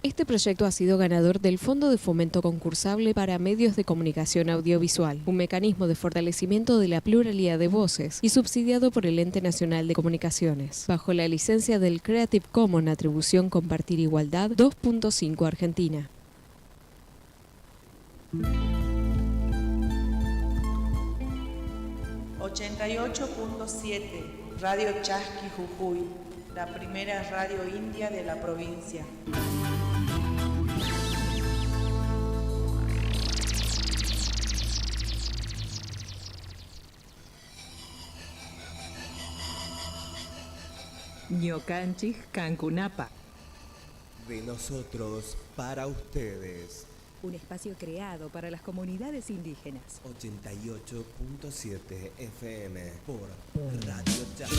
Este proyecto ha sido ganador del Fondo de Fomento Concursable para Medios de Comunicación Audiovisual, un mecanismo de fortalecimiento de la pluralidad de voces y subsidiado por el Ente Nacional de Comunicaciones, bajo la licencia del Creative Commons Atribución Compartir Igualdad 2.5 Argentina. 88.7 Radio Chasqui Jujuy, la primera radio india de la provincia. Ñocanchis Cancunapa. De nosotros para ustedes. Un espacio creado para las comunidades indígenas. 88.7 FM por Radio Jazz.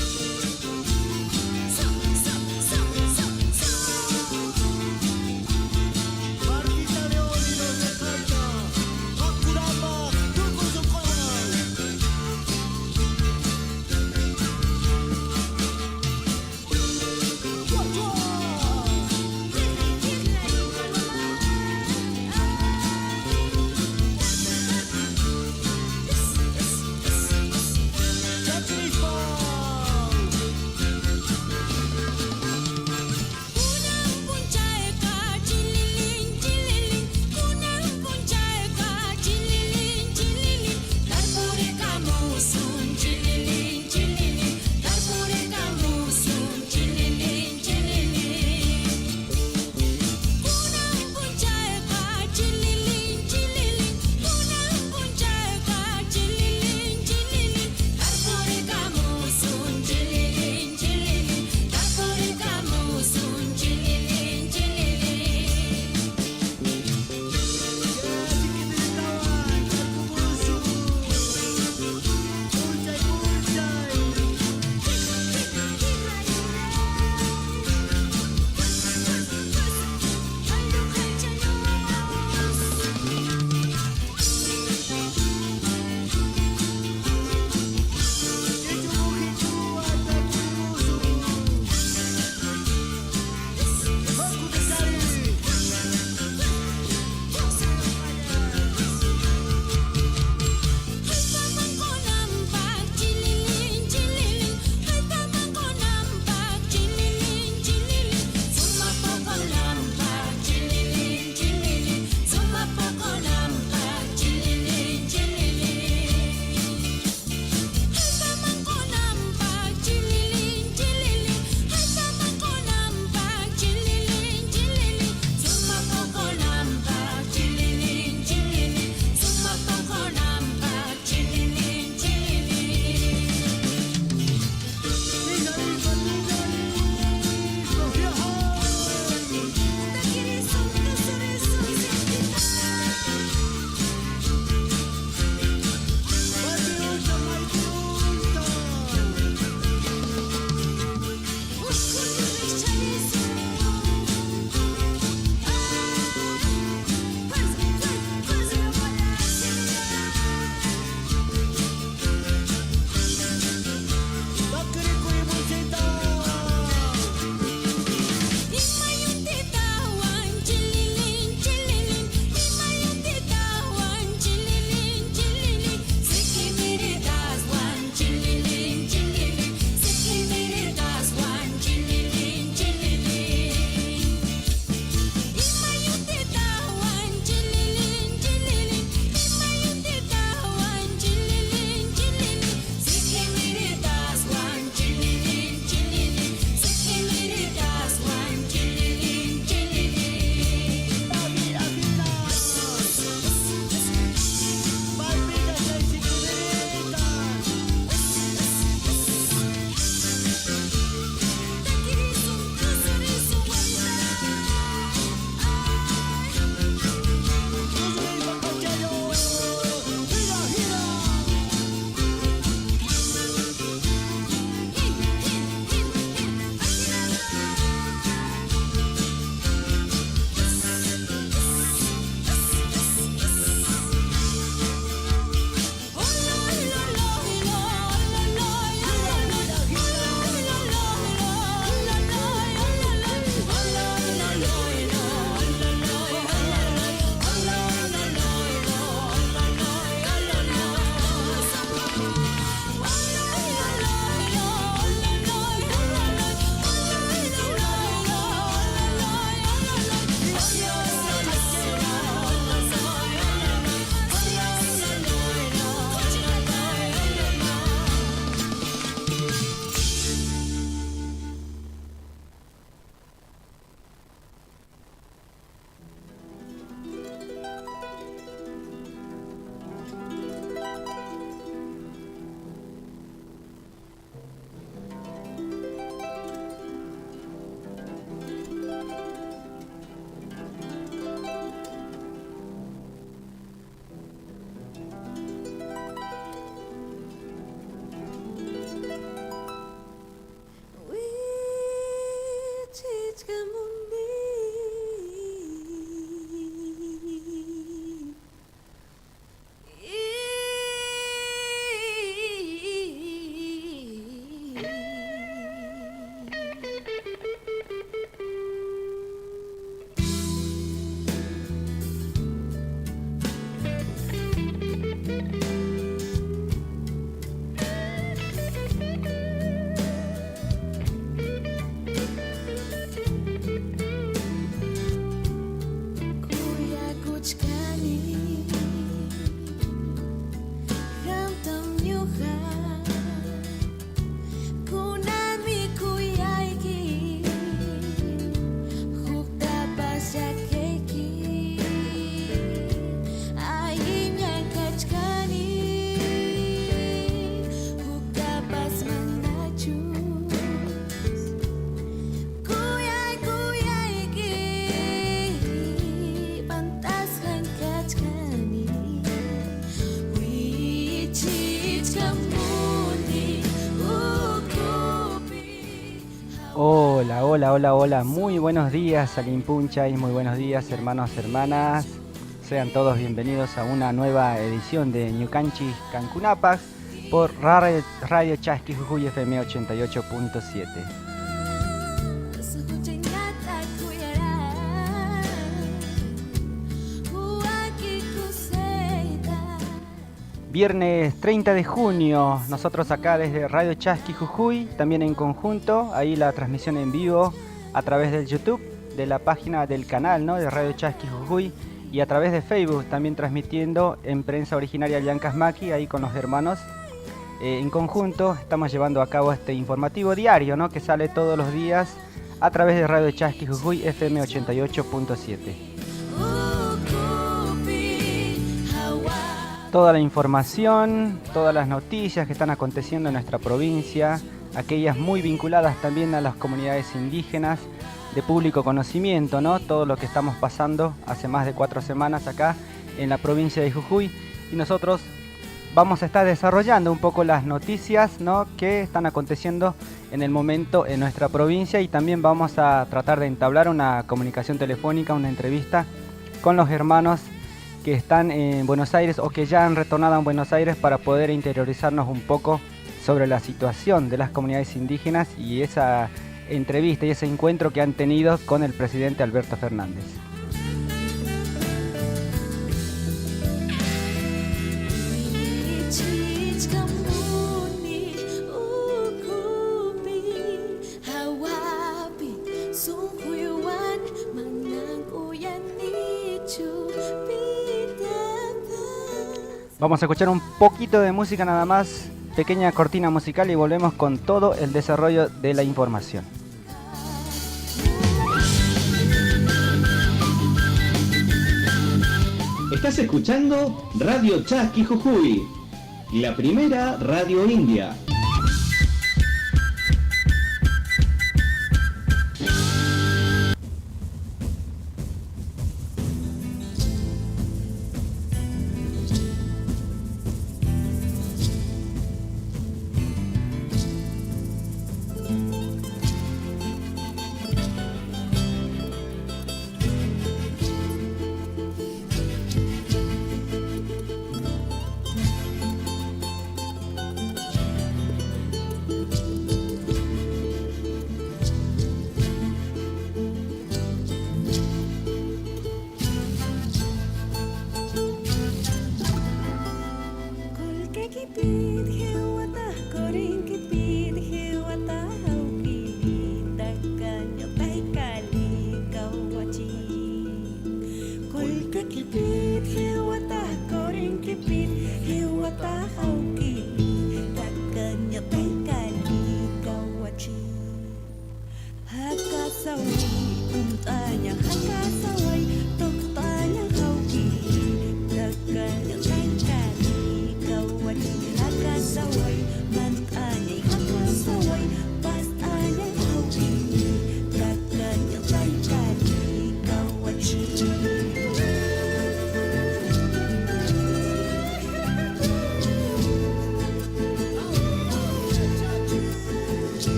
Hola, hola, hola, muy buenos días Salimpuncha y muy buenos días hermanos, hermanas. Sean todos bienvenidos a una nueva edición de Ñukanchis Cancunapas por Radio Chasqui Jujuy FM 88.7. Viernes 30 de junio, nosotros acá desde Radio Chasqui Jujuy, también en conjunto, ahí la transmisión en vivo a través del YouTube, de la página del canal, ¿no?, de Radio Chasqui Jujuy, y a través de Facebook, también transmitiendo en Prensa Originaria Llancasmaqui, ahí con los hermanos. En conjunto estamos llevando a cabo este informativo diario, ¿no?, que sale todos los días a través de Radio Chasqui Jujuy FM 88.7. Toda la información, todas las noticias que están aconteciendo en nuestra provincia, aquellas muy vinculadas también a las comunidades indígenas, de público conocimiento, ¿no? Todo lo que estamos pasando hace más de 4 semanas acá en la provincia de Jujuy, y nosotros vamos a estar desarrollando un poco las noticias, ¿no?, que están aconteciendo en el momento en nuestra provincia, y también vamos a tratar de entablar una comunicación telefónica, una entrevista con los hermanos que están en Buenos Aires o que ya han retornado a Buenos Aires para poder interiorizarnos un poco sobre la situación de las comunidades indígenas y esa entrevista y ese encuentro que han tenido con el presidente Alberto Fernández. Vamos a escuchar un poquito de música nada más, pequeña cortina musical, y volvemos con todo el desarrollo de la información. Estás escuchando Radio Chasqui Jujuy, la primera radio india.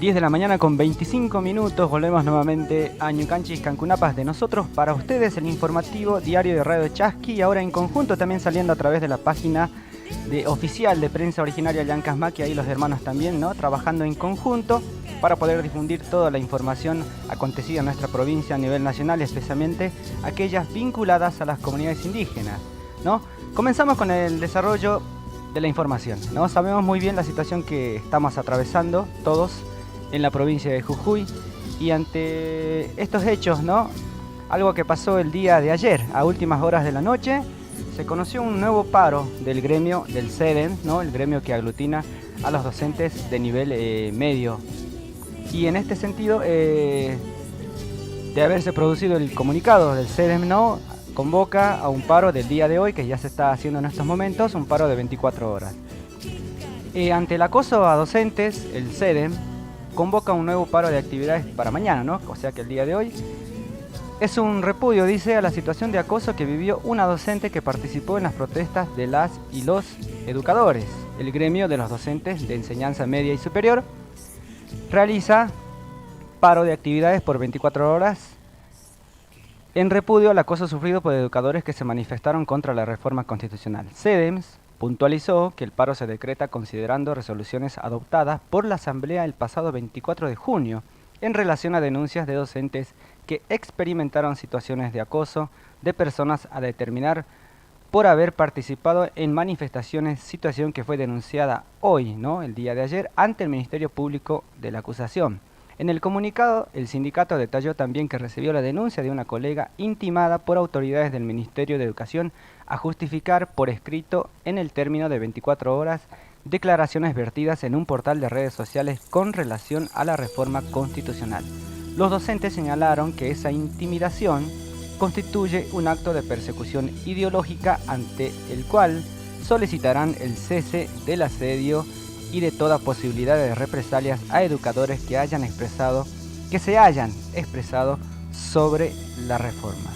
...10 de la mañana con 25 minutos... volvemos nuevamente a Ñukanchis Cancunapas de nosotros para ustedes, el informativo diario de Radio Chasqui, y ahora en conjunto también saliendo a través de la página oficial de Prensa Originaria Llancasmaqui, ahí los hermanos también, ¿no?, trabajando en conjunto para poder difundir toda la información acontecida en nuestra provincia a nivel nacional, y especialmente aquellas vinculadas a las comunidades indígenas, ¿no? Comenzamos con el desarrollo de la información, ¿no? Sabemos muy bien la situación que estamos atravesando todos en la provincia de Jujuy, y ante estos hechos, ¿no? Algo que pasó el día de ayer, a últimas horas de la noche, se conoció un nuevo paro del gremio del CEDEM, ¿no? El gremio que aglutina a los docentes de nivel medio. Y en este sentido, de haberse producido el comunicado del CEDEM, ¿no? Convoca a un paro del día de hoy, que ya se está haciendo en estos momentos, un paro de 24 horas. Ante el acoso a docentes, el CEDEM convoca un nuevo paro de actividades para mañana, ¿no? O sea que el día de hoy es un repudio, dice, a la situación de acoso que vivió una docente que participó en las protestas de las y los educadores. El gremio de los docentes de enseñanza media y superior realiza paro de actividades por 24 horas en repudio al acoso sufrido por educadores que se manifestaron contra la reforma constitucional. CEDEMS puntualizó que el paro se decreta considerando resoluciones adoptadas por la Asamblea el pasado 24 de junio en relación a denuncias de docentes que experimentaron situaciones de acoso de personas a determinar por haber participado en manifestaciones, situación que fue denunciada hoy, ¿no? El día de ayer, ante el Ministerio Público de la acusación. En el comunicado, el sindicato detalló también que recibió la denuncia de una colega intimada por autoridades del Ministerio de Educación a justificar por escrito en el término de 24 horas declaraciones vertidas en un portal de redes sociales con relación a la reforma constitucional. Los docentes señalaron que esa intimidación constituye un acto de persecución ideológica ante el cual solicitarán el cese del asedio y de toda posibilidad de represalias a educadores que se hayan expresado sobre la reforma.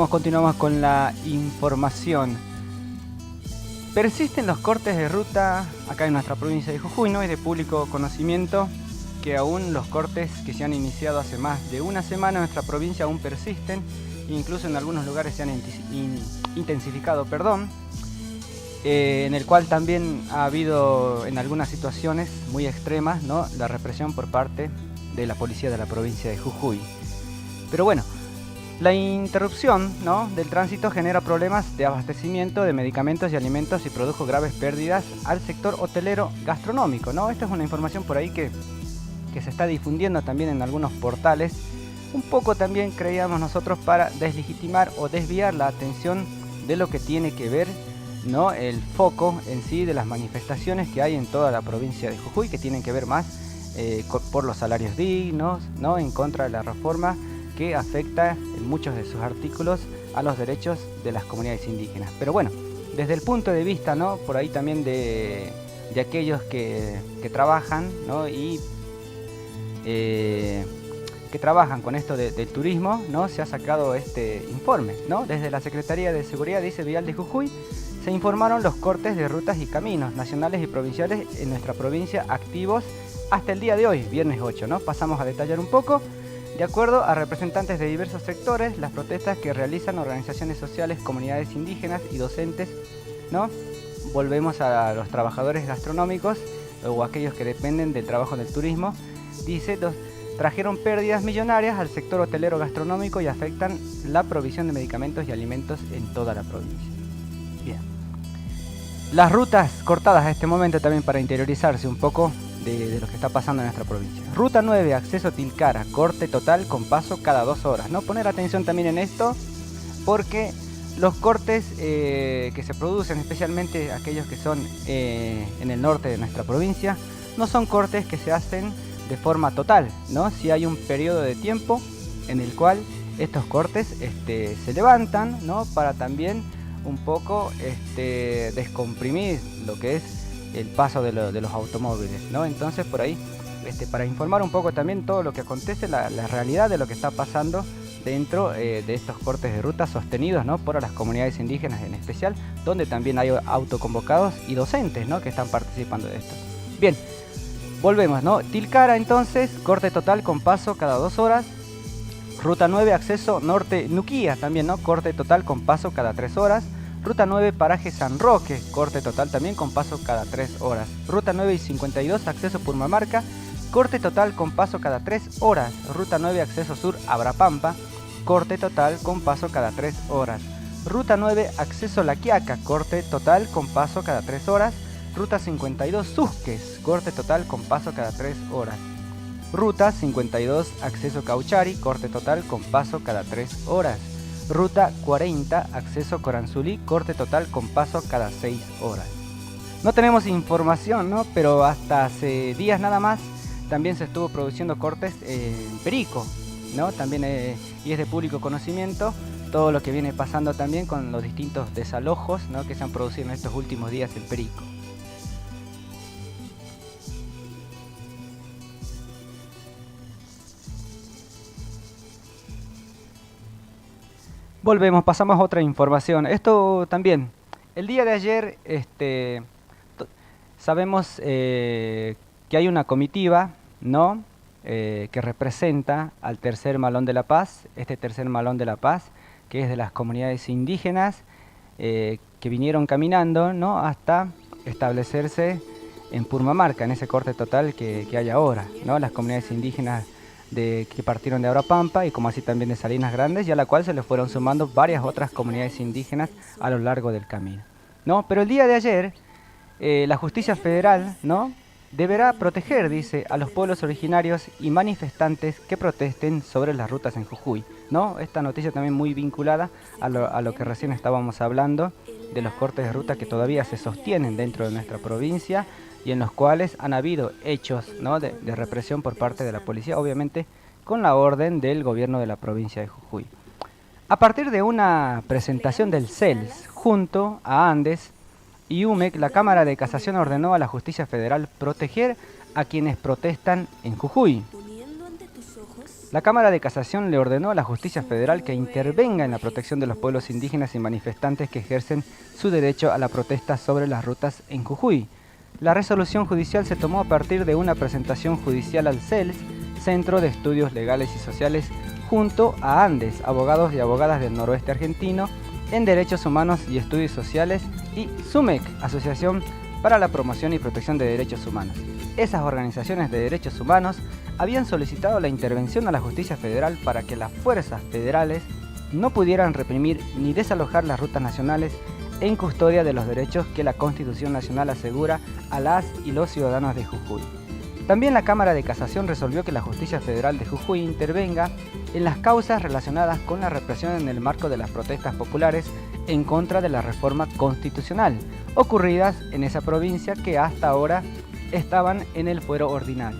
Continuamos con la información. Persisten los cortes de ruta acá en nuestra provincia de Jujuy, ¿no? Es de público conocimiento que aún los cortes que se han iniciado hace más de una semana en nuestra provincia aún persisten, e incluso en algunos lugares se han intensificado, en el cual también ha habido en algunas situaciones muy extremas, ¿no? La represión por parte de la policía de la provincia de Jujuy. Pero bueno, la interrupción, ¿no?, del tránsito genera problemas de abastecimiento de medicamentos y alimentos y produjo graves pérdidas al sector hotelero gastronómico, ¿no? Esta es una información por ahí que se está difundiendo también en algunos portales, un poco también creíamos nosotros para deslegitimar o desviar la atención de lo que tiene que ver, ¿no?, el foco en sí de las manifestaciones que hay en toda la provincia de Jujuy, que tienen que ver más por los salarios dignos, ¿no?, en contra de la reforma que afecta en muchos de sus artículos a los derechos de las comunidades indígenas. Pero bueno, desde el punto de vista, ¿no?, por ahí también de aquellos que trabajan, ¿no?, y que trabajan con esto del turismo, ¿no?, se ha sacado este informe, ¿no? Desde la Secretaría de Seguridad Vial de Jujuy se informaron los cortes de rutas y caminos nacionales y provinciales en nuestra provincia activos hasta el día de hoy, viernes 8, ¿no? Pasamos a detallar un poco. De acuerdo a representantes de diversos sectores, las protestas que realizan organizaciones sociales, comunidades indígenas y docentes, ¿no? Volvemos a los trabajadores gastronómicos o aquellos que dependen del trabajo del turismo. Dice, trajeron pérdidas millonarias al sector hotelero gastronómico y afectan la provisión de medicamentos y alimentos en toda la provincia. Bien. Las rutas cortadas a este momento también para interiorizarse un poco de lo que está pasando en nuestra provincia. Ruta 9, acceso Tilcara, corte total con paso cada 2 horas, ¿no? Poner atención también en esto, porque los cortes que se producen, especialmente aquellos que son en el norte de nuestra provincia, no son cortes que se hacen de forma total, ¿no? Si hay un periodo de tiempo en el cual estos cortes se levantan, ¿no?, para también un poco descomprimir lo que es el paso de los automóviles, ¿no? Entonces por ahí, para informar un poco también todo lo que acontece, la realidad de lo que está pasando dentro de estos cortes de ruta sostenidos, ¿no?, por las comunidades indígenas en especial, donde también hay autoconvocados y docentes, ¿no?, que están participando de esto. Bien, volvemos, ¿no? Tilcara entonces, corte total con paso cada 2 horas. Ruta 9, acceso norte Nuquía también, ¿no?, corte total con paso cada 3 horas. Ruta 9, paraje San Roque, corte total también con paso cada 3 horas. Ruta 9 y 52, acceso Purmamarca, corte total con paso cada 3 horas. Ruta 9, acceso sur Abrapampa, corte total con paso cada 3 horas. Ruta 9, acceso La Quiaca, corte total con paso cada 3 horas. Ruta 52, Susques, corte total con paso cada 3 horas. Ruta 52, acceso Cauchari, corte total con paso cada 3 horas. Ruta 40, acceso Coranzulí, corte total con paso cada 6 horas. No tenemos información, ¿no?, pero hasta hace días nada más también se estuvo produciendo cortes en Perico, ¿no? También y es de público conocimiento todo lo que viene pasando también con los distintos desalojos, ¿no?, que se han producido en estos últimos días en Perico. Volvemos, pasamos a otra información. Esto también, el día de ayer sabemos que hay una comitiva, ¿no?, que representa al tercer Malón de la Paz. Este tercer Malón de la Paz, que es de las comunidades indígenas que vinieron caminando, ¿no?, hasta establecerse en Purmamarca, en ese corte total que hay ahora, ¿no?, las comunidades indígenas que partieron de Abrapampa y como así también de Salinas Grandes, y a la cual se le fueron sumando varias otras comunidades indígenas a lo largo del camino, ¿no? Pero el día de ayer la justicia federal, ¿no?, deberá proteger, dice, a los pueblos originarios y manifestantes que protesten sobre las rutas en Jujuy, ¿no? Esta noticia también muy vinculada a lo que recién estábamos hablando, de los cortes de ruta que todavía se sostienen dentro de nuestra provincia y en los cuales han habido hechos, ¿no?, de represión por parte de la policía, obviamente con la orden del gobierno de la provincia de Jujuy. A partir de una presentación del CELS junto a Andes y UMEC, la Cámara de Casación ordenó a la Justicia Federal proteger a quienes protestan en Jujuy. La Cámara de Casación le ordenó a la Justicia Federal que intervenga en la protección de los pueblos indígenas y manifestantes que ejercen su derecho a la protesta sobre las rutas en Jujuy. La resolución judicial se tomó a partir de una presentación judicial al CELS, Centro de Estudios Legales y Sociales, junto a Andes, abogados y abogadas del noroeste argentino en Derechos Humanos y Estudios Sociales, y SUMEC, Asociación para la Promoción y Protección de Derechos Humanos. Esas organizaciones de derechos humanos habían solicitado la intervención a la Justicia Federal para que las fuerzas federales no pudieran reprimir ni desalojar las rutas nacionales en custodia de los derechos que la Constitución Nacional asegura a las y los ciudadanos de Jujuy. También la Cámara de Casación resolvió que la Justicia Federal de Jujuy intervenga en las causas relacionadas con la represión en el marco de las protestas populares en contra de la reforma constitucional ocurridas en esa provincia que hasta ahora estaban en el fuero ordinario.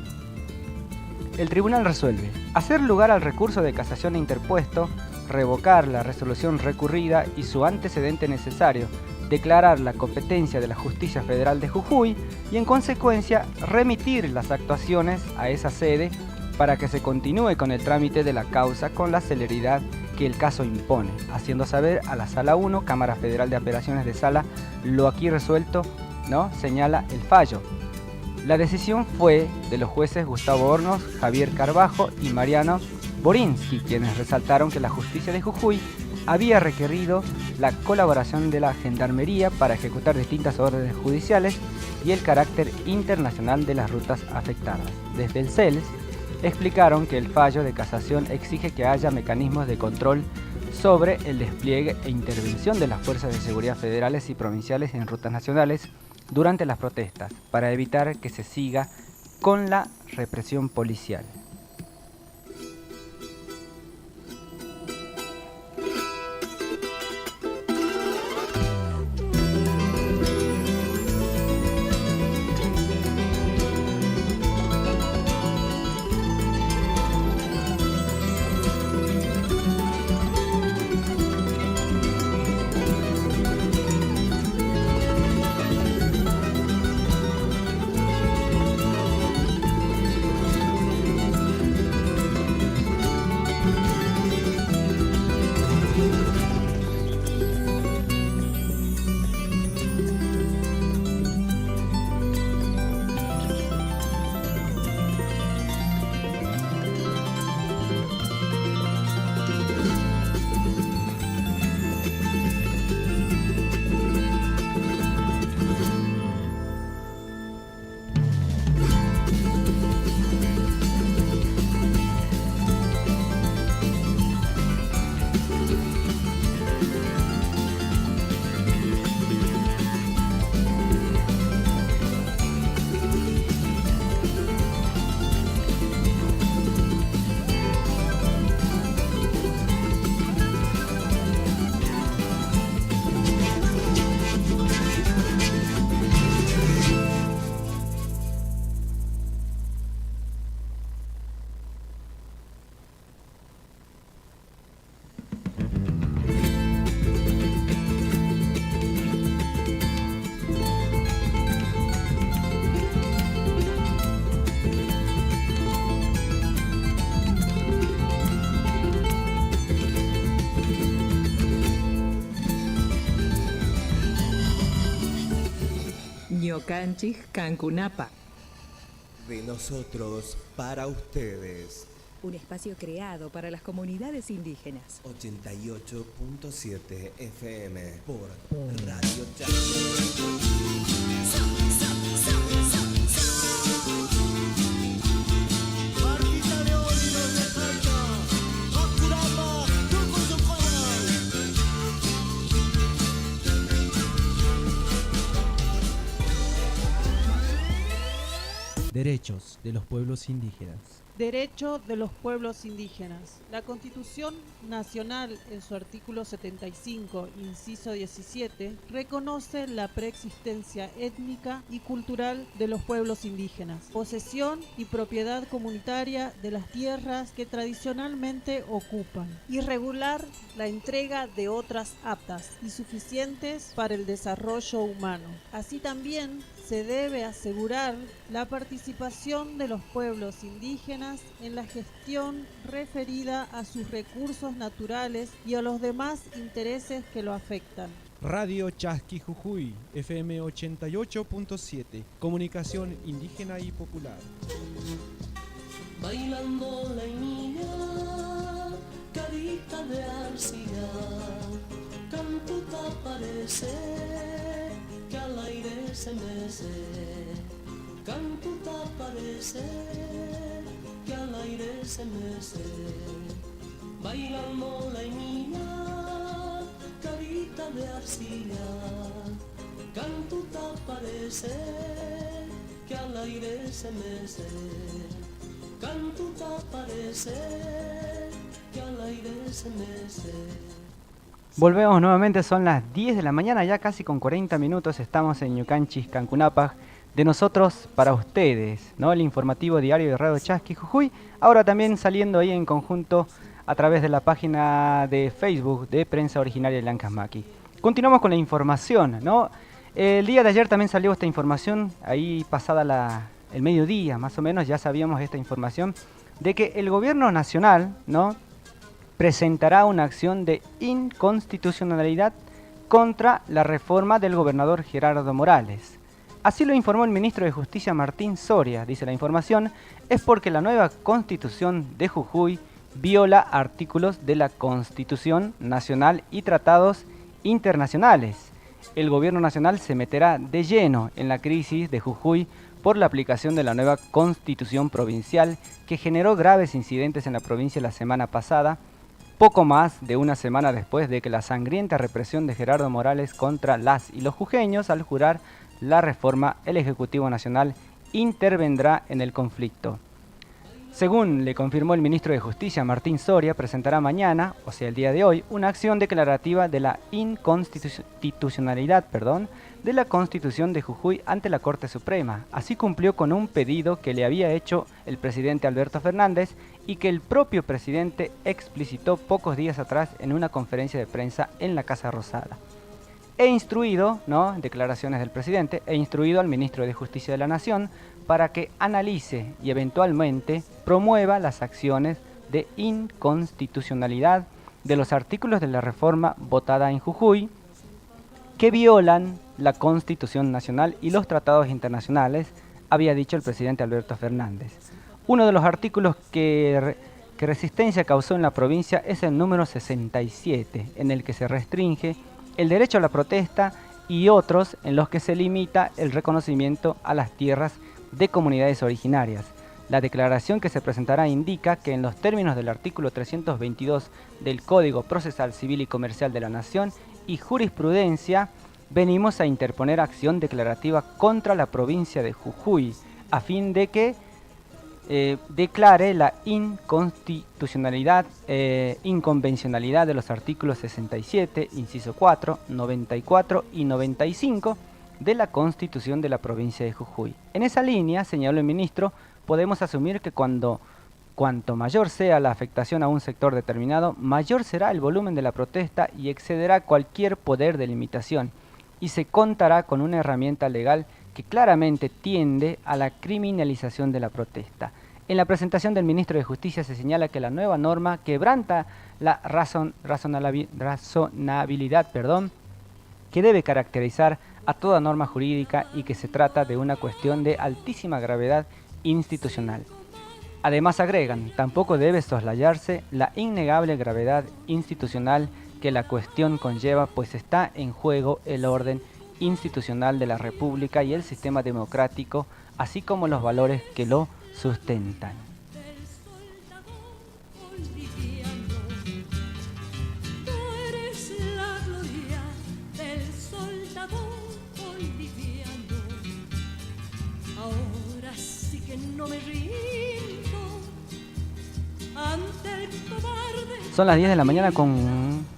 El tribunal resuelve hacer lugar al recurso de casación interpuesto, revocar la resolución recurrida y su antecedente necesario, declarar la competencia de la Justicia Federal de Jujuy y en consecuencia remitir las actuaciones a esa sede para que se continúe con el trámite de la causa con la celeridad que el caso impone, haciendo saber a la Sala 1, Cámara Federal de Apelaciones de Sala, lo aquí resuelto, ¿no?, señala el fallo. La decisión fue de los jueces Gustavo Hornos, Javier Carbajo y Mariano Borinsky, quienes resaltaron que la justicia de Jujuy había requerido la colaboración de la Gendarmería para ejecutar distintas órdenes judiciales y el carácter internacional de las rutas afectadas. Desde el CELS explicaron que el fallo de casación exige que haya mecanismos de control sobre el despliegue e intervención de las fuerzas de seguridad federales y provinciales en rutas nacionales durante las protestas, para evitar que se siga con la represión policial. Ñocanchis Cancunapa. De nosotros para ustedes. Un espacio creado para las comunidades indígenas. 88.7 FM por Radio Chat. Derechos de los pueblos indígenas. Derecho de los pueblos indígenas. La Constitución Nacional, en su artículo 75, inciso 17, reconoce la preexistencia étnica y cultural de los pueblos indígenas, posesión y propiedad comunitaria de las tierras que tradicionalmente ocupan, y regular la entrega de otras aptas y suficientes para el desarrollo humano. Así también se debe asegurar la participación de los pueblos indígenas en la gestión referida a sus recursos naturales y a los demás intereses que lo afectan. Radio Chasqui Jujuy, FM 88.7, comunicación indígena y popular. Bailando la niña, carita de arcilla, cantuta parece que al aire se mece, cantuta parece que al aire se mece. Bailando la niña, carita de arcilla, cantuta parece que al aire se mece, cantuta parece que al aire se mece. Volvemos nuevamente, son las 10 de la mañana, ya casi con 40 minutos, estamos en Ñucanchis, Cancunapa, de nosotros para ustedes, ¿no? El informativo diario de Radio Chasqui Jujuy, ahora también saliendo ahí en conjunto a través de la página de Facebook de Prensa Originaria de Lancasmaqui. Continuamos con la información, ¿no? El día de ayer también salió esta información, ahí pasada el mediodía más o menos, ya sabíamos esta información, de que el gobierno nacional, ¿no?, presentará una acción de inconstitucionalidad contra la reforma del gobernador Gerardo Morales. Así lo informó el ministro de Justicia Martín Soria. Dice la información, es porque la nueva Constitución de Jujuy viola artículos de la Constitución Nacional y tratados internacionales. El gobierno nacional se meterá de lleno en la crisis de Jujuy por la aplicación de la nueva Constitución provincial que generó graves incidentes en la provincia la semana pasada, poco más de una semana después de que la sangrienta represión de Gerardo Morales contra las y los jujeños al jurar la reforma, el Ejecutivo Nacional intervendrá en el conflicto. Según le confirmó el ministro de Justicia, Martín Soria, presentará mañana, o sea el día de hoy, una acción declarativa de la inconstitucionalidad de la Constitución de Jujuy ante la Corte Suprema. Así cumplió con un pedido que le había hecho el presidente Alberto Fernández y que el propio presidente explicitó pocos días atrás en una conferencia de prensa en la Casa Rosada. He instruido, ¿no?, declaraciones del presidente, he instruido al ministro de Justicia de la Nación para que analice y eventualmente promueva las acciones de inconstitucionalidad de los artículos de la reforma votada en Jujuy que violan la Constitución Nacional y los tratados internacionales, había dicho el presidente Alberto Fernández. Uno de los artículos que resistencia causó en la provincia es el número 67, en el que se restringe el derecho a la protesta y otros en los que se limita el reconocimiento a las tierras de comunidades originarias. La declaración que se presentará indica que en los términos del artículo 322 del Código Procesal Civil y Comercial de la Nación y jurisprudencia, venimos a interponer acción declarativa contra la provincia de Jujuy a fin de que declare la inconstitucionalidad, inconvencionalidad de los artículos 67, inciso 4, 94 y 95 de la Constitución de la provincia de Jujuy. En esa línea, señaló el ministro, podemos asumir que cuanto mayor sea la afectación a un sector determinado, mayor será el volumen de la protesta y excederá cualquier poder de limitación, y se contará con una herramienta legal que claramente tiende a la criminalización de la protesta. En la presentación del ministro de Justicia se señala que la nueva norma quebranta la razonabilidad que debe caracterizar a toda norma jurídica y que se trata de una cuestión de altísima gravedad institucional. Además agregan, tampoco debe soslayarse la innegable gravedad institucional que la cuestión conlleva, pues está en juego el orden institucional de la República y el sistema democrático, así como los valores que lo sustentan. Ahora sí que no me rindo ante el cobarde. Son las 10 de la mañana con...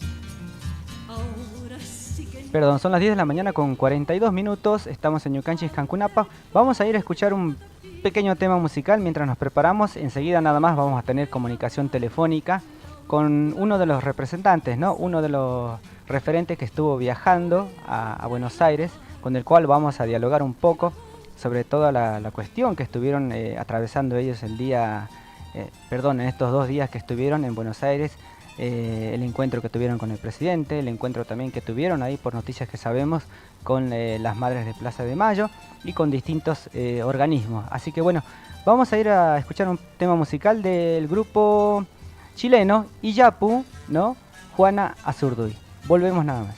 Perdón, son las 10 de la mañana con 42 minutos. Estamos en Ñucanchis, Cancunapa. Vamos a ir a escuchar un pequeño tema musical mientras nos preparamos. Enseguida nada más vamos a tener comunicación telefónica con uno de los representantes, ¿no? Uno de los referentes que estuvo viajando a Buenos Aires, con el cual vamos a dialogar un poco sobre toda la cuestión que estuvieron atravesando ellos en estos 2 días que estuvieron en Buenos Aires, el encuentro que tuvieron con el presidente, el encuentro también que tuvieron ahí por noticias que sabemos con las madres de Plaza de Mayo y con distintos organismos. Así que bueno, vamos a ir a escuchar un tema musical del grupo chileno Iyapu, ¿no? Juana Azurduy. Volvemos nada más.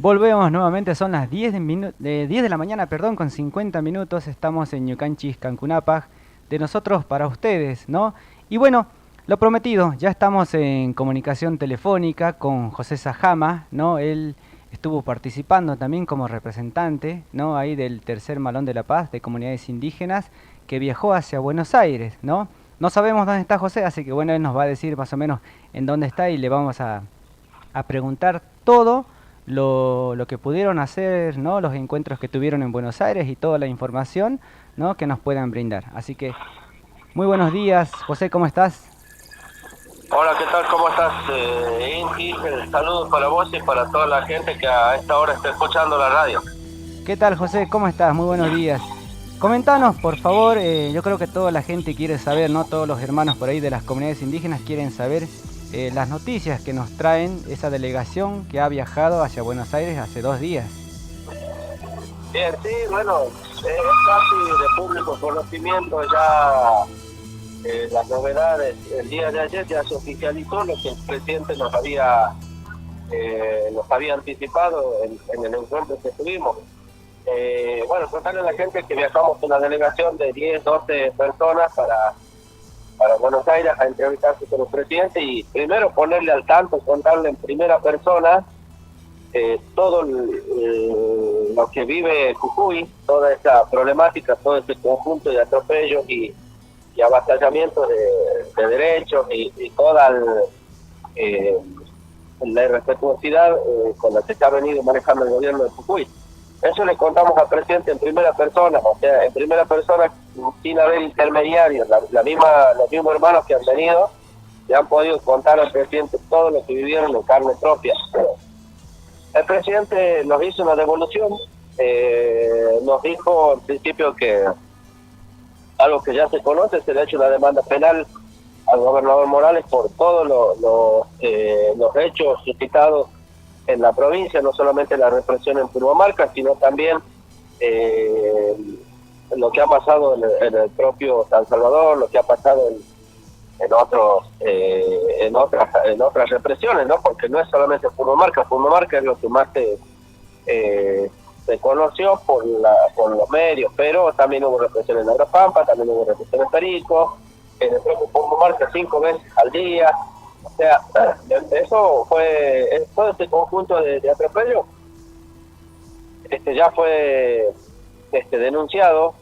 Volvemos nuevamente, son las 10 de la mañana, perdón, con 50 minutos. Estamos en Ñucanchis, Cancunapaj, de nosotros para ustedes, ¿no? Y bueno, lo prometido, ya estamos en comunicación telefónica con José Sajama, ¿no? Él estuvo participando también como representante, ¿no? Ahí del Tercer Malón de la Paz de Comunidades Indígenas, que viajó hacia Buenos Aires, ¿no? No sabemos dónde está José, así que bueno, él nos va a decir más o menos en dónde está y le vamos a preguntar todo lo que pudieron hacer, ¿no? Los encuentros que tuvieron en Buenos Aires y toda la información, ¿no? Que nos puedan brindar. Así que, muy buenos días, José, ¿cómo estás? Hola, ¿qué tal? ¿Cómo estás, Inti? Saludos para vos y para toda la gente que a esta hora está escuchando la radio. ¿Qué tal, José? ¿Cómo estás? Muy buenos días. Comentanos, por favor, yo creo que toda la gente quiere saber, ¿no? Todos los hermanos por ahí de las comunidades indígenas quieren saber las noticias que nos traen esa delegación que ha viajado hacia Buenos Aires hace 2 días. Bien, sí, bueno, es casi de público conocimiento ya las novedades. El día de ayer ya se oficializó lo que el presidente nos había anticipado en el encuentro que tuvimos. Bueno, contarle a la gente que viajamos una delegación de 10, 12 personas para Buenos Aires a entrevistarse con el presidente y primero ponerle al tanto, contarle en primera persona todo lo que vive Jujuy, toda esa problemática, todo ese conjunto de atropellos y avasallamientos de derechos y toda la irrespetuosidad con la que se ha venido manejando el gobierno de Jujuy. Eso le contamos al presidente en primera persona, o sea, en primera persona sin haber intermediarios. Los mismos hermanos que han venido le han podido contar al presidente todo lo que vivieron en carne propia. El presidente nos hizo una devolución, nos dijo en principio que algo que ya se conoce, se le ha hecho una demanda penal al gobernador Morales por todos los hechos suscitados en la provincia, no solamente la represión en Purmamarca, sino también lo que ha pasado en el propio San Salvador, lo que ha pasado en otras represiones, ¿no? Porque no es solamente Purmamarca es lo que más se conoció por los medios, pero también hubo represión en Agropampa, también hubo represión en Perico, en el propio Purmamarca 5 veces al día. O sea, eso fue, todo este conjunto de atropellos ya fue denunciado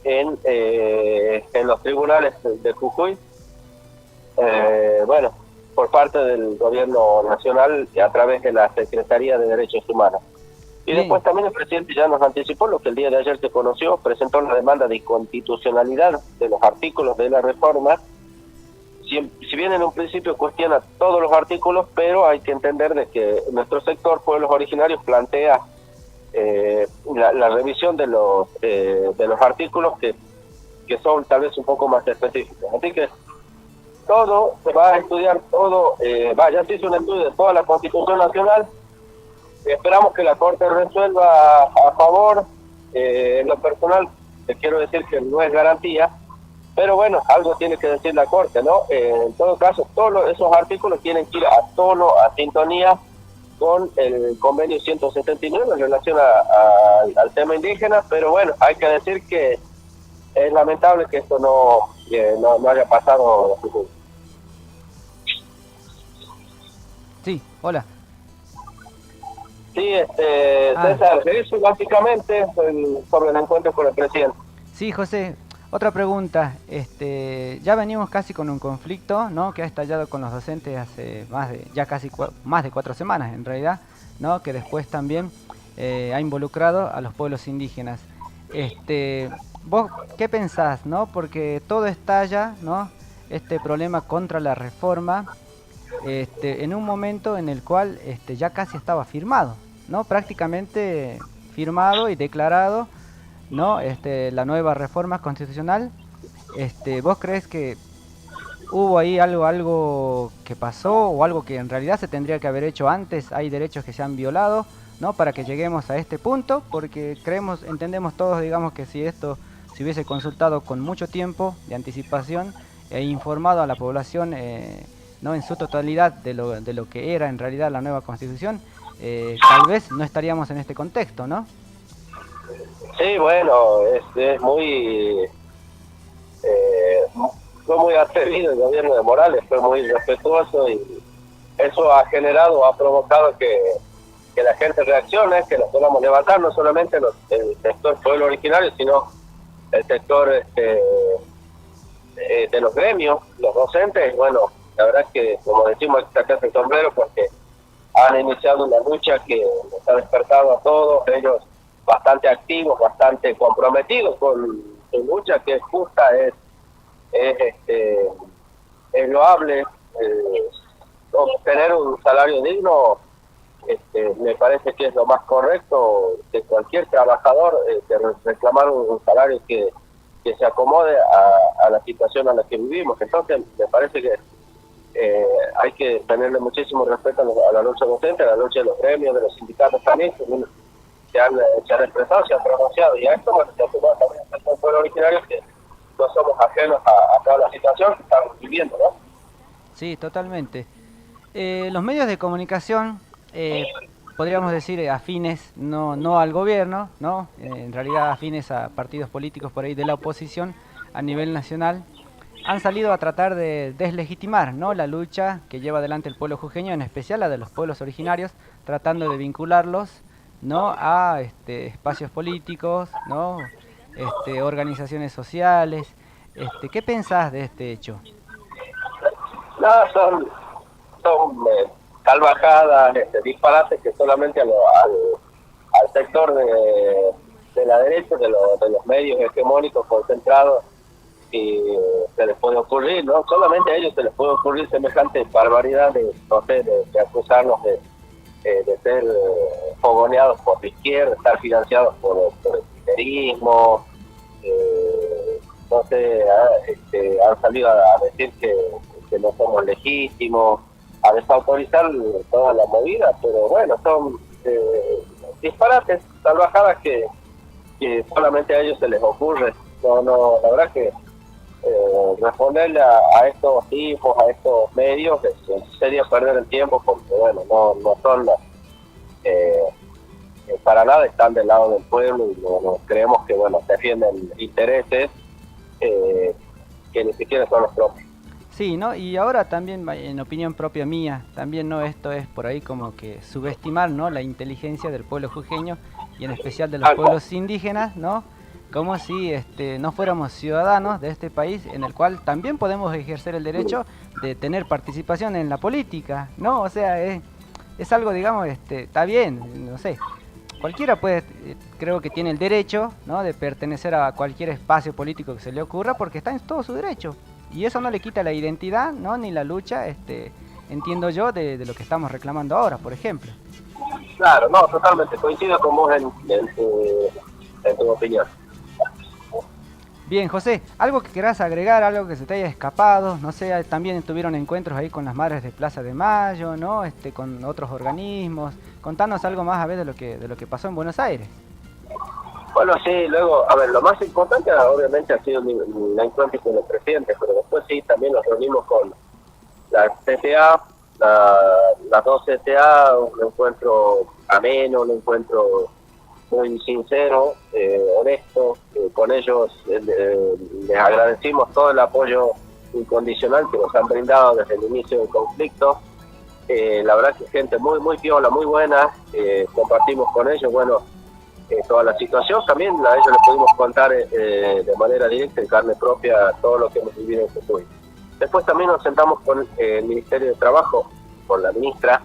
en los tribunales de Jujuy, bueno, por parte del gobierno nacional a través de la Secretaría de Derechos Humanos. Y después también el presidente ya nos anticipó lo que el día de ayer se conoció, presentó una demanda de inconstitucionalidad de los artículos de la reforma. Si bien en un principio cuestiona todos los artículos, pero hay que entender de que nuestro sector, pueblos originarios, plantea la revisión de los artículos que son tal vez un poco más específicos. Así que todo se va a estudiar, ya se hizo un estudio de toda la Constitución Nacional. Esperamos que la Corte resuelva a favor. En lo personal, te quiero decir que no es garantía, pero bueno, algo tiene que decir la Corte, ¿no? En todo caso, todos esos artículos tienen que ir a tono, a sintonía con el convenio 179 en relación al tema indígena, pero bueno, hay que decir que es lamentable que esto no haya pasado. Sí, hola. Sí, César, eso básicamente sobre el encuentro con el presidente. Sí, José. Otra pregunta, ya venimos casi con un conflicto, ¿no? Que ha estallado con los docentes hace más de 4 semanas en realidad, ¿no? Que después también ha involucrado a los pueblos indígenas. ¿Vos qué pensás, no? Porque todo estalla, ¿no? Este problema contra la reforma, en un momento en el cual ya casi estaba firmado, ¿no? Prácticamente firmado y declarado, ¿no? La nueva reforma constitucional. ¿Vos crees que hubo ahí algo que pasó o algo que en realidad se tendría que haber hecho antes? Hay derechos que se han violado, ¿no? Para que lleguemos a este punto, porque entendemos todos, digamos, que si esto se hubiese consultado con mucho tiempo de anticipación e informado a la población, ¿no? En su totalidad de lo que era en realidad la nueva constitución, tal vez no estaríamos en este contexto, ¿no? Sí, bueno, es muy... fue muy atrevido el gobierno de Morales, fue muy respetuoso y eso ha provocado que la gente reaccione, que nos podamos levantar, no solamente el sector pueblo originario, sino el sector de los gremios, los docentes. Bueno, la verdad es que, como decimos, acá el sombrero, porque han iniciado una lucha que nos ha despertado a todos, ellos bastante activos, bastante comprometidos con su lucha, que es justa, es loable. Obtener un salario digno me parece que es lo más correcto de cualquier trabajador, reclamar un salario que se acomode a la situación a la que vivimos. Entonces me parece que hay que tenerle muchísimo respeto a la lucha docente, a la lucha de los gremios, de los sindicatos también, que se han expresado, se han pronunciado, y a esto se ha sumado también el pueblo originario, que no somos ajenos a toda la situación que estamos viviendo, ¿no? Sí, totalmente. Los medios de comunicación, podríamos decir afines no al gobierno, ¿no? En realidad afines a partidos políticos por ahí de la oposición a nivel nacional, han salido a tratar de deslegitimar, ¿no?, la lucha que lleva adelante el pueblo jujeño, en especial la de los pueblos originarios, tratando de vincularlos, ¿no?, a espacios políticos, ¿no?, organizaciones sociales. ¿Qué pensás de este hecho? No, son salvajadas, disparates que solamente al sector de la derecha, de los medios hegemónicos concentrados, y se les puede ocurrir, ¿no? Solamente a ellos se les puede ocurrir semejante barbaridad de acusarnos de ser fogoneados por la izquierda, estar financiados por el kirchnerismo. No sé, han salido a decir que no somos legítimos, a desautorizar toda la movida, pero bueno, son disparates, salvajadas que solamente a ellos se les ocurre. No, la verdad que responderle a estos tipos, a estos medios, sería perder el tiempo, porque bueno, no son para nada, están del lado del pueblo, y no creemos que bueno, defienden intereses que ni siquiera son los propios. Sí, ¿no? Y ahora también, en opinión propia mía, también, ¿no?, esto es por ahí como que subestimar, ¿no?, la inteligencia del pueblo jujeño, y en especial de los pueblos indígenas, ¿no?, como si no fuéramos ciudadanos de este país, en el cual también podemos ejercer el derecho de tener participación en la política, ¿no? O sea, es algo, digamos, está bien, no sé, cualquiera puede, creo que tiene el derecho, ¿no?, de pertenecer a cualquier espacio político que se le ocurra, porque está en todo su derecho, y eso no le quita la identidad, ¿no?, ni la lucha, entiendo yo, de lo que estamos reclamando ahora, por ejemplo. Claro, no, totalmente, coincido con vos en tu opinión. Bien, José, ¿algo que querás agregar, algo que se te haya escapado? No sé, también tuvieron encuentros ahí con las madres de Plaza de Mayo, ¿no?, con otros organismos. Contanos algo más, a ver, de lo que pasó en Buenos Aires. Bueno, sí, luego, a ver, lo más importante obviamente ha sido la encuentro con el presidente, pero después sí, también nos reunimos con la CTA, las dos CTA, un encuentro ameno, un encuentro muy sincero, honesto. Con ellos les agradecimos todo el apoyo incondicional que nos han brindado desde el inicio del conflicto. La verdad que gente muy piola, muy buena. Compartimos con ellos, bueno, toda la situación. También a ellos les pudimos contar de manera directa, en carne propia, todo lo que hemos vivido en Jujuy. Después también nos sentamos con el Ministerio de Trabajo, con la ministra.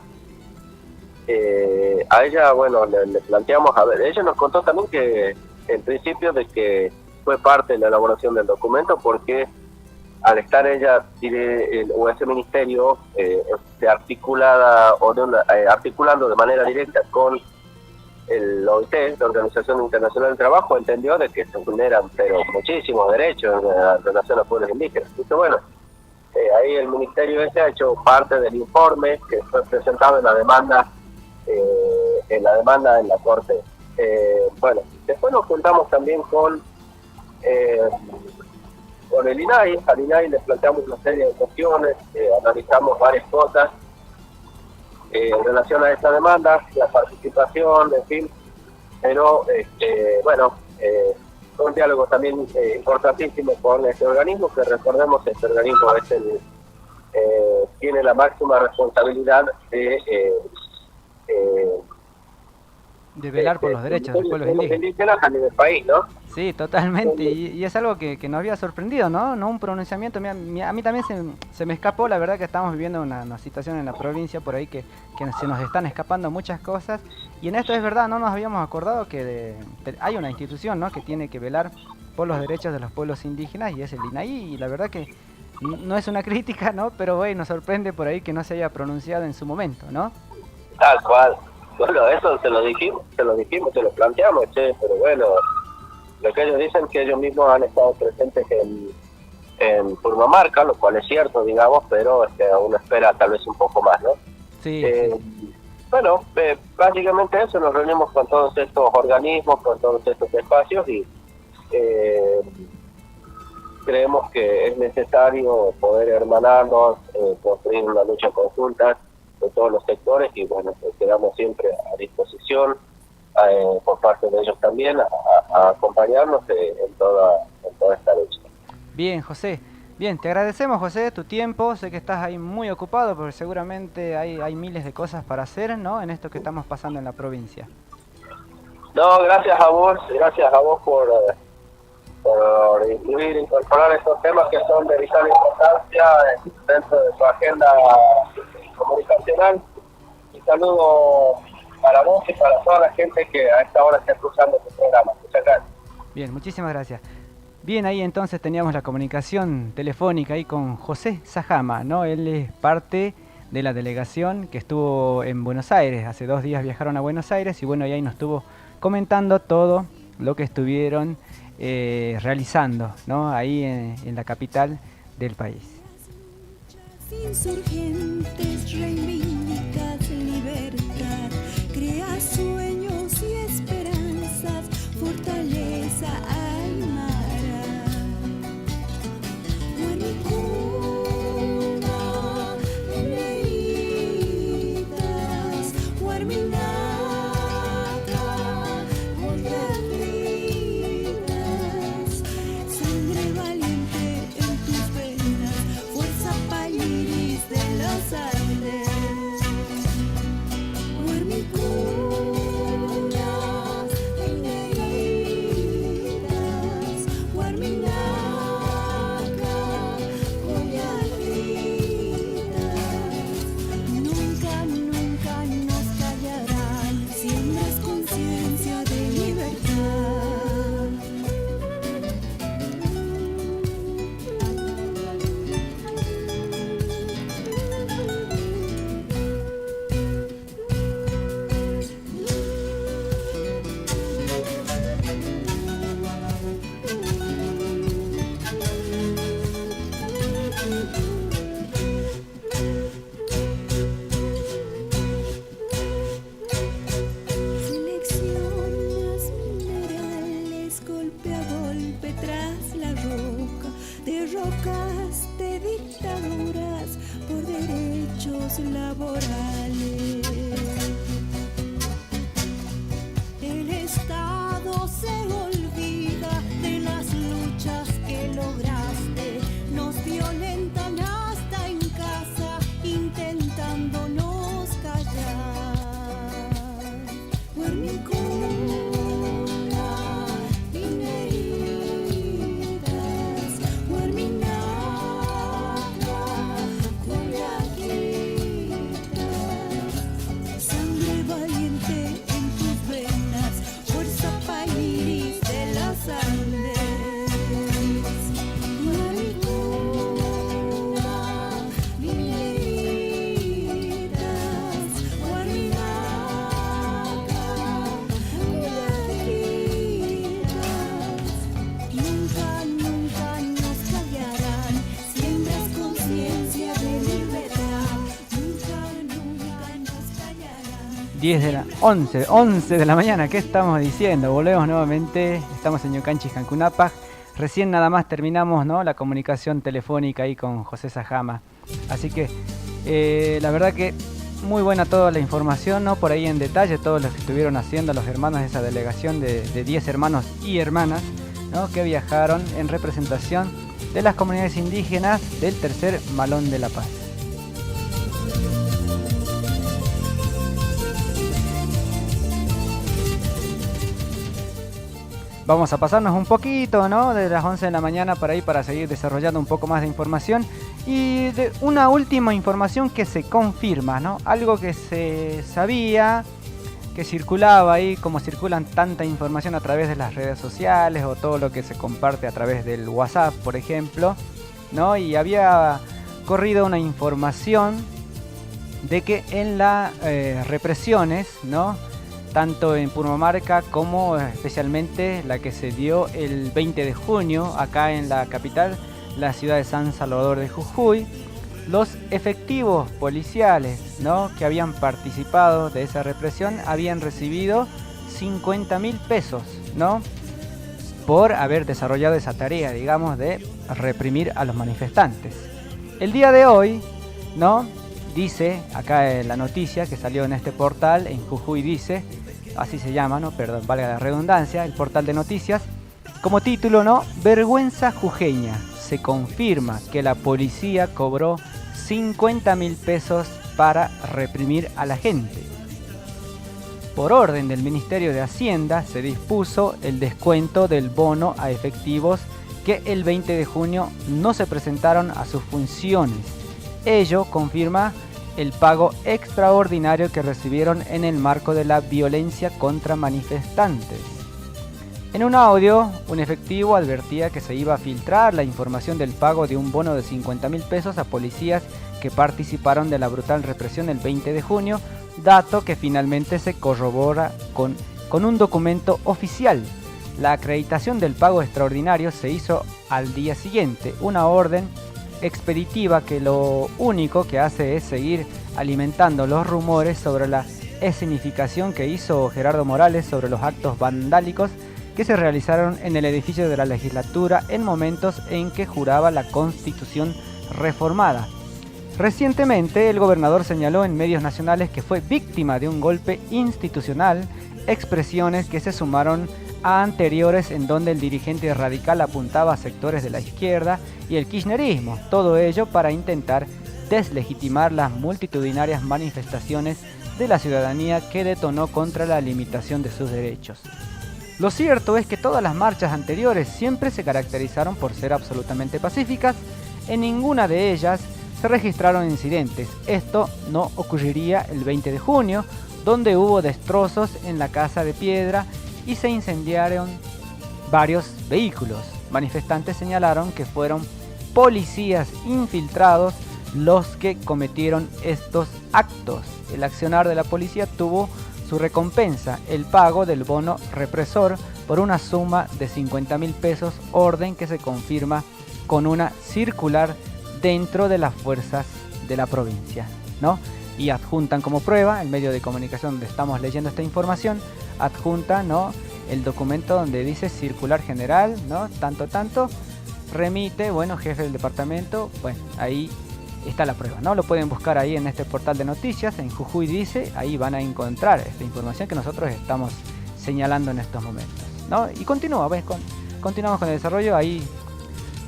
A ella, bueno, le planteamos, a ver, ella nos contó también que en principio de que fue parte de la elaboración del documento, porque al estar ella o ese ministerio articulada articulando de manera directa con el OIT, la Organización Internacional del Trabajo, entendió de que se vulneran pero muchísimos derechos en relación a pueblos indígenas. Entonces, bueno, ahí el ministerio ha hecho parte del informe que fue presentado en la demanda en la Corte. Bueno, después nos juntamos también con el INAI. Al INAI les planteamos una serie de cuestiones, analizamos varias cosas. en relación a esta demanda, la participación, en fin, pero bueno, un diálogo también importantísimo con este organismo, que recordemos este organismo es tiene la máxima responsabilidad de velar por los derechos de los pueblos indígenas a nivel país, ¿no? Sí, totalmente, y es algo que nos había sorprendido, ¿no? No un pronunciamiento, a mí también se me escapó, la verdad que estamos viviendo una situación en la provincia por ahí que se nos están escapando muchas cosas, y en esto es verdad, no nos habíamos acordado que hay una institución, ¿no?, que tiene que velar por los derechos de los pueblos indígenas, y es el INAI, y la verdad que no es una crítica, ¿no?, pero bueno, nos sorprende por ahí que no se haya pronunciado en su momento, ¿no? Tal cual. Bueno, eso se lo dijimos, se lo planteamos, pero bueno, lo que ellos dicen que ellos mismos han estado presentes en Purmamarca, lo cual es cierto, digamos, pero uno espera tal vez un poco más, ¿no? Sí. Bueno, básicamente eso, nos reunimos con todos estos organismos, con todos estos espacios y creemos que es necesario poder hermanarnos, construir una lucha conjunta de todos los sectores y bueno, quedamos siempre a disposición por parte de ellos también a acompañarnos en toda esta lucha. Bien, José. Bien, te agradecemos, José, tu tiempo. Sé que estás ahí muy ocupado porque seguramente hay miles de cosas para hacer, ¿no?, en esto que estamos pasando en la provincia. No, gracias a vos por incorporar estos temas que son de vital importancia dentro de su agenda comunicacional. Un saludo para vos y para toda la gente que a esta hora está escuchando este programa. Muchas gracias. Bien, muchísimas gracias. Bien, ahí entonces teníamos la comunicación telefónica ahí con José Sajama, ¿no? Él es parte de la delegación que estuvo en Buenos Aires. Hace 2 días viajaron a Buenos Aires y bueno, y ahí nos estuvo comentando todo lo que estuvieron realizando, ¿no?, ahí en la capital del país. Insurgentes, reivindicas libertad, creas sueños y esperanzas, fortaleza aymara. Huarmicuna, heridas, huarminaca, moyatrinas, sangre valiente en tus venas, fuerza payiris de los Andes. Huarmicunas, heridas, huarminaca, joyalitas. Nunca, nunca nos callarán, siembras conciencia de libertad. Seleccionas minerales golpe a golpe tras la roca, derrocaste dictaduras por derechos laborales. El Estado se olvida de las luchas que lograste, nos violentan hasta en casa intentándonos callar. Huarmicuna, heridas, huarminaca, joyaquitas, sangre valiente en tus venas, fuerza payiris de los Andes. Huarmicuna, heridas, huarminaca, joyaquitas. Nunca, nunca nos callarán, siembras conciencia de libertad. Nunca, nunca nos callarán. 11 de la mañana, ¿qué estamos diciendo? Volvemos nuevamente, estamos en Ñucanchis, Cancunápac. Recién nada más terminamos, ¿no?, la comunicación telefónica ahí con José Sajama. Así que la verdad que muy buena toda la información, ¿no? Por ahí en detalle, todos los que estuvieron haciendo los hermanos de esa delegación de 10 hermanos y hermanas, ¿no? Que viajaron en representación de las comunidades indígenas del tercer Malón de la Paz. Vamos a pasarnos un poquito, ¿no? De las 11 de la mañana para ahí para seguir desarrollando un poco más de información. Y de una última información que se confirma, ¿no? Algo que se sabía, que circulaba ahí, como circulan tanta información a través de las redes sociales o todo lo que se comparte a través del WhatsApp, por ejemplo, ¿no? Y había corrido una información de que en las represiones, ¿no? Tanto en Purmamarca como especialmente la que se dio el 20 de junio acá en la capital, la ciudad de San Salvador de Jujuy, los efectivos policiales, ¿no? Que habían participado de esa represión habían recibido 50.000 pesos, ¿no? Por haber desarrollado esa tarea, digamos, de reprimir a los manifestantes. El día de hoy, ¿no? Dice, acá en la noticia que salió en este portal, en Jujuy dice, así se llama, ¿no? Perdón, valga la redundancia, el portal de noticias, como título, ¿no? Vergüenza jujeña. Se confirma que la policía cobró 50.000 pesos para reprimir a la gente. Por orden del Ministerio de Hacienda se dispuso el descuento del bono a efectivos que el 20 de junio no se presentaron a sus funciones. Ello confirma el pago extraordinario que recibieron en el marco de la violencia contra manifestantes. En un audio, un efectivo advertía que se iba a filtrar la información del pago de un bono de 50.000 pesos a policías que participaron de la brutal represión el 20 de junio, dato que finalmente se corrobora con un documento oficial. La acreditación del pago extraordinario se hizo al día siguiente, una orden expeditiva que lo único que hace es seguir alimentando los rumores sobre la escenificación que hizo Gerardo Morales sobre los actos vandálicos que se realizaron en el edificio de la legislatura en momentos en que juraba la Constitución reformada. Recientemente, el gobernador señaló en medios nacionales que fue víctima de un golpe institucional, expresiones que se sumaron a anteriores en donde el dirigente radical apuntaba a sectores de la izquierda y el kirchnerismo, todo ello para intentar deslegitimar las multitudinarias manifestaciones de la ciudadanía que detonó contra la limitación de sus derechos. Lo cierto es que todas las marchas anteriores siempre se caracterizaron por ser absolutamente pacíficas, en ninguna de ellas se registraron incidentes. Esto no ocurriría el 20 de junio, donde hubo destrozos en la Casa de Piedra y se incendiaron varios vehículos. Manifestantes señalaron que fueron policías infiltrados los que cometieron estos actos. El accionar de la policía tuvo su recompensa, el pago del bono represor por una suma de 50.000 pesos, orden que se confirma con una circular dentro de las fuerzas de la provincia, ¿no? Y adjuntan como prueba, el medio de comunicación donde estamos leyendo esta información, adjunta, ¿no?, el documento donde dice circular general, ¿no?, tanto, remite, bueno, jefe del departamento, bueno, ahí está la prueba, ¿no? Lo pueden buscar ahí en este portal de noticias, en Jujuy dice, ahí van a encontrar esta información que nosotros estamos señalando en estos momentos, ¿no? Y continúa, ¿ves? Continuamos con el desarrollo ahí.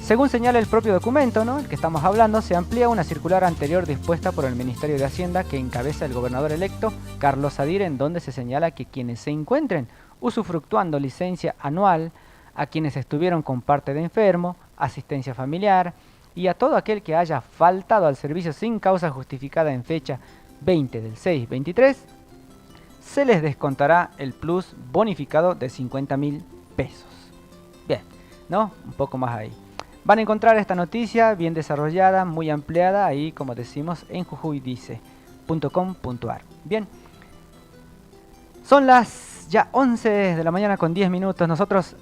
Según señala el propio documento, ¿no?, el que estamos hablando, se amplía una circular anterior dispuesta por el Ministerio de Hacienda que encabeza el gobernador electo, Carlos Sadir, en donde se señala que quienes se encuentren usufructuando licencia anual, a quienes estuvieron con parte de enfermo, asistencia familiar y a todo aquel que haya faltado al servicio sin causa justificada en fecha 20 del 6-23, se les descontará el plus bonificado de 50.000 pesos. Bien, ¿no? Un poco más ahí. Van a encontrar esta noticia bien desarrollada, muy ampliada, ahí como decimos en jujuydice.com.ar. Bien, son las ya 11 de la mañana con 10 minutos. Nosotros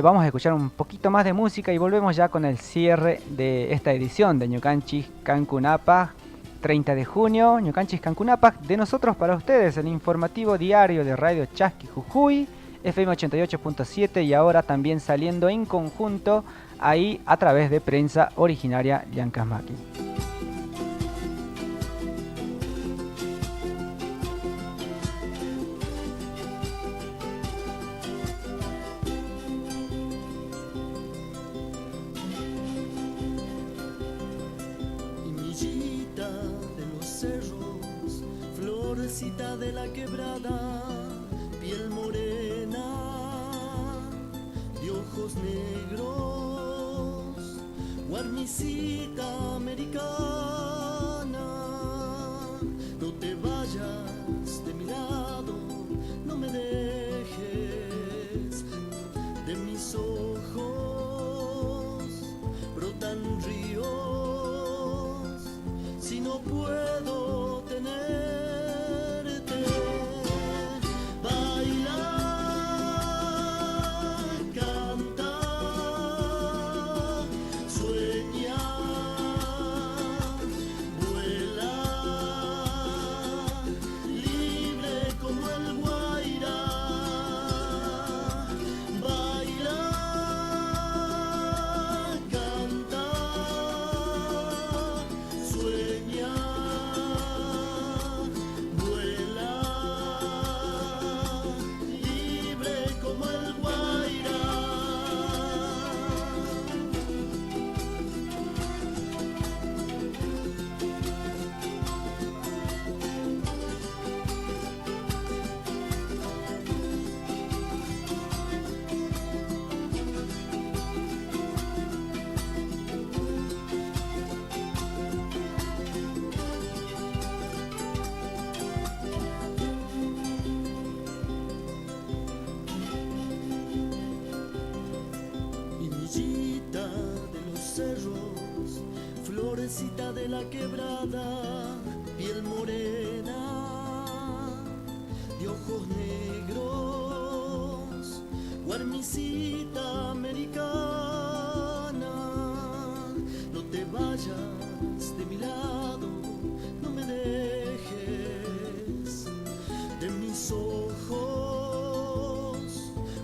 vamos a escuchar un poquito más de música y volvemos ya con el cierre de esta edición de Ñucanchis Cancunapaj, 30 de junio, Ñucanchis Cancunapaj, de nosotros para ustedes, el informativo diario de Radio Chasqui Jujuy, FM 88.7 y ahora también saliendo en conjunto ahí a través de Prensa Originaria Llancasmaqui. Virgencita de la Quebrada, piel morena, de ojos negros, guarnicita americana, no te vayas de mi lado, no me dejes, de mis ojos brotan ríos, si no puedo tenerte. Baila, canta, sueña, vuela, libre como el guairá. Baila, canta, sueña, vuela, libre como el guairá. Niñita de los cerros, florecita de la quebrada, piel morena, de ojos negros, guarnicita americana, no te vayas de mi lado, no me dejes, de mis ojos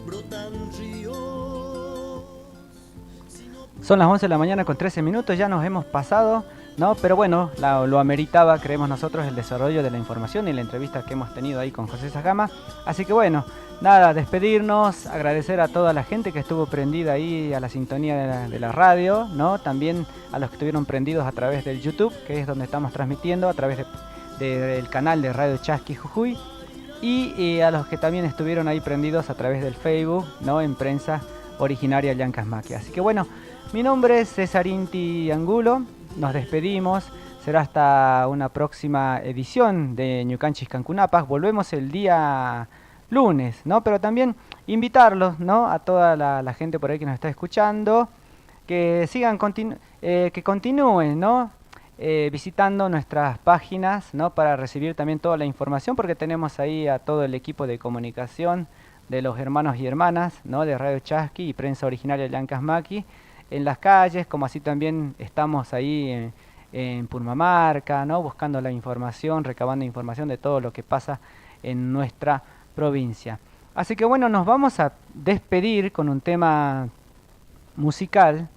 brotan ríos. Son las 11 de la mañana con 13 minutos, ya nos hemos pasado, ¿no? Pero bueno, lo ameritaba, creemos nosotros, el desarrollo de la información y la entrevista que hemos tenido ahí con José Sagama. Así que bueno, nada, despedirnos, agradecer a toda la gente que estuvo prendida ahí a la sintonía de la radio, ¿no? También a los que estuvieron prendidos a través del YouTube, que es donde estamos transmitiendo, a través del canal de Radio Chasqui Jujuy. Y a los que también estuvieron ahí prendidos a través del Facebook, ¿no? En Prensa Originaria Llancasmaqui. Así que bueno, mi nombre es César Inti Angulo, nos despedimos, será hasta una próxima edición de Ñucanchis Cancunapas, volvemos el día lunes, ¿no? Pero también invitarlos, ¿no? A toda la gente por ahí que nos está escuchando, que sigan, que continúen, ¿no? Visitando nuestras páginas, ¿no? Para recibir también toda la información, porque tenemos ahí a todo el equipo de comunicación de los hermanos y hermanas, ¿no? De Radio Chasqui y Prensa Originaria Llancasmaqui, en las calles, como así también estamos ahí en Purmamarca, ¿no? Buscando la información, recabando información de todo lo que pasa en nuestra provincia. Así que bueno, nos vamos a despedir con un tema musical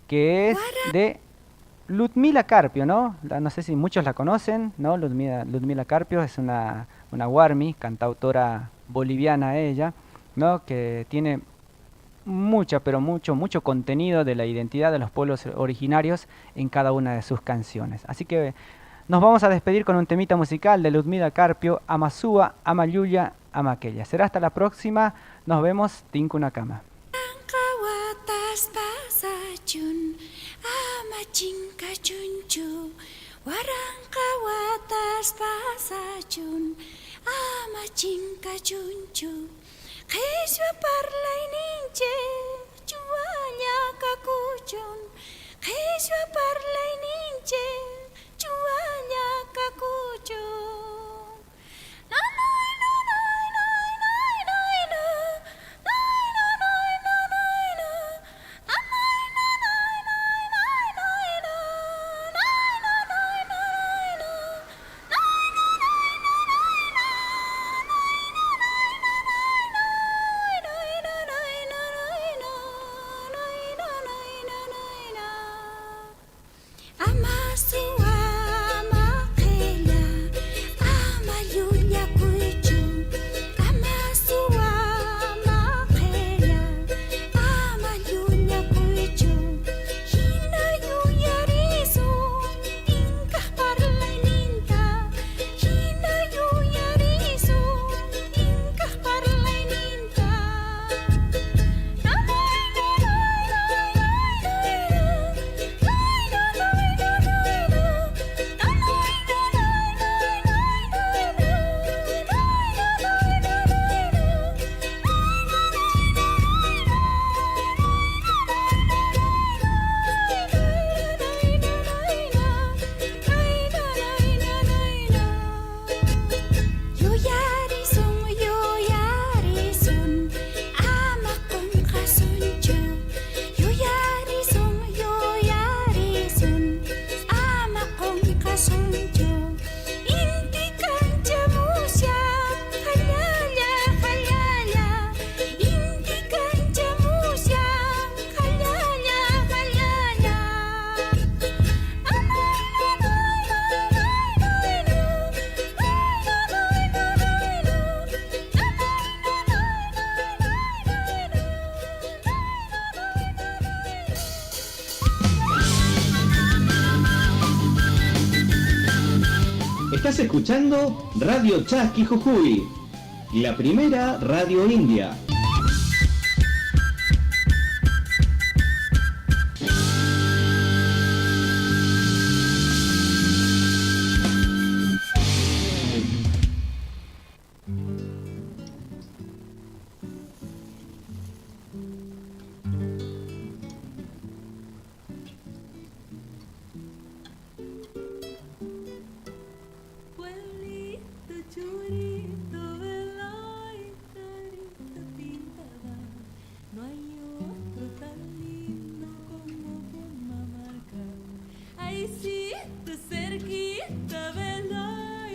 que es de Ludmila Carpio, ¿no? No sé si muchos la conocen, ¿no? Ludmila Carpio es una guarmi, cantautora boliviana ella, ¿no? Que tiene mucho contenido de la identidad de los pueblos originarios en cada una de sus canciones. Así que nos vamos a despedir con un temita musical de Ludmila Carpio, Amasúa, Amayuya, Amaqueya. Será hasta la próxima, nos vemos, Tinkunakama. Jesua parlay ninche, chuanya kakuchon. Jesua parlay ninche, chuanya kakuchon. No, no, no, no, no, no, no, no. No, no, no, no, no, no. No, no, no, no, no, no, no. No, no, no, no, no. No, no, no, no, no. Amasua, Amaqueya, Amayuya Cuichu. Amasua, Amaqueya, Amayuya Cuichu. Hina yuyarisu, Incas parlay ninta. Hina yuyarisu. Estás escuchando Radio Chasqui Jujuy, la primera radio india.